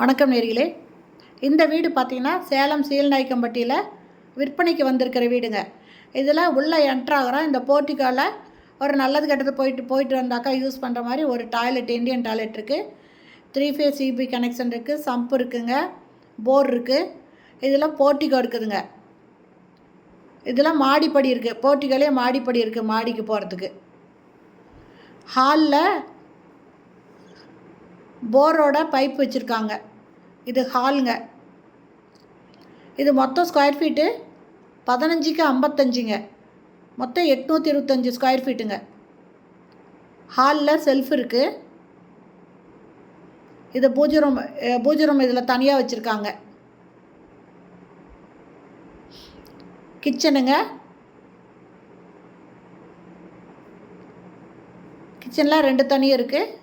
வணக்கம் நேயர்களே. இந்த வீடு பார்த்திங்கன்னா சேலம் சீல்நாயக்கம்பட்டியில் விற்பனைக்கு வந்திருக்கிற வீடுங்க. இதில் உள்ளே என்ட்ராகிறோம். இந்த போர்ட்டிக்கோவில் ஒரு நல்லது கெட்டது போயிட்டு வந்தாக்கா யூஸ் பண்ணுற மாதிரி ஒரு டாய்லெட், இண்டியன் டாய்லெட் இருக்குது. 3 ஃபேஸ் சிபி கனெக்ஷன் இருக்குது. சம்ப் இருக்குங்க, போர் இருக்குது. இதில் போர்ட்டிக்கோ இருக்குதுங்க. இதில் மாடிப்படி இருக்குது. போர்ட்டிக்கோலே மாடிப்படி இருக்குது மாடிக்கு போகிறதுக்கு. ஹாலில் போரோட பைப் வச்சுருக்காங்க. இது ஹாலுங்க. இது மொத்தம் ஸ்கொயர் ஃபீட்டு 15க்கு 55ங்க. மொத்தம் 825 ஸ்கொயர் ஃபீட்டுங்க. ஹாலில் செல்ஃப் இருக்குது. இது பூஜை ரூம் இதில் தனியாக வச்சுருக்காங்க. கிச்சனுங்க. கிச்சனில் 2 தனியாக இருக்குது.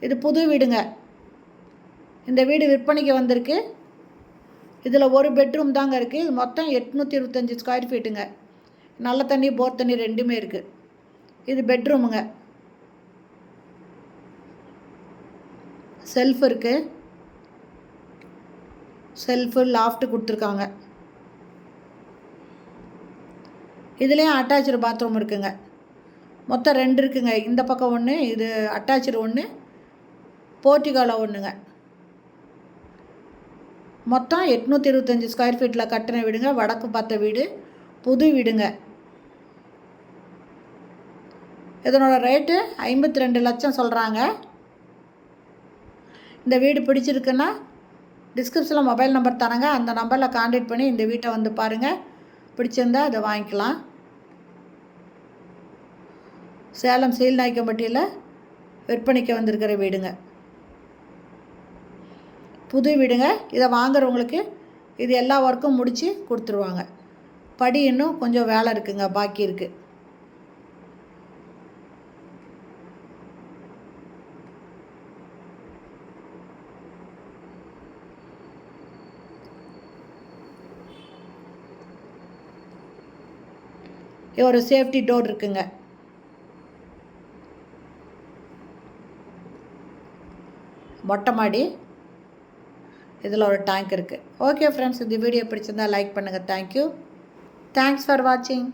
இது புது வீடுங்க. இந்த வீடு விற்பனைக்கு வந்திருக்கு. இதில் ஒரு பெட்ரூம் தாங்க இருக்குது. இது மொத்தம் 825 ஸ்கொயர் ஃபீட்டுங்க. நல்ல தண்ணி, போர் தண்ணி ரெண்டுமே இருக்குது. இது பெட்ரூமுங்க. செல்ஃப் இருக்குது. செல்ஃபு, லாஃப்ட்டு கொடுத்துருக்காங்க. இதுலேயும் அட்டாச்சு பாத்ரூம் இருக்குங்க. மொத்தம் 2 இருக்குங்க. இந்த பக்கம் ஒன்று, இது அட்டாச்சு ஒன்று, போர்ட்டிகோவில் ஒன்றுங்க. மொத்தம் 825 ஸ்கொயர் ஃபீட்டில் கட்டின வீடுங்க. வடக்கு பார்த்த வீடு, புது வீடுங்க. இதனோட ரேட்டு 52 லட்சம் சொல்கிறாங்க. இந்த வீடு பிடிச்சிருக்குன்னா டிஸ்கிரிப்ஷனில் மொபைல் நம்பர் தரங்க. அந்த நம்பரில் கான்டாக்ட் பண்ணி இந்த வீட்டை வந்து பாருங்கள். பிடிச்சிருந்தா அதை வாங்கிக்கலாம். சேலம் சீல்நாயக்கம்பட்டியில் விற்பனைக்கு வந்திருக்கிற வீடுங்க. புது வீடுங்க. இதை வாங்குறவங்களுக்கு இது எல்லா ஒர்க்கும் முடித்து கொடுத்துருவாங்க. படி இன்னும் கொஞ்சம் வேலை இருக்குங்க, பாக்கி இருக்குது. ஒரு சேஃப்டி டோர் இருக்குங்க. மொட்டை மாடி. இதில் ஒரு டேங்க் இருக்குது. ஓகே ஃப்ரெண்ட்ஸ், இந்த வீடியோ பிடிச்சிருந்தால் லைக் பண்ணுங்கள். தேங்க்யூ. தேங்க்ஸ் ஃபார் வாட்சிங்.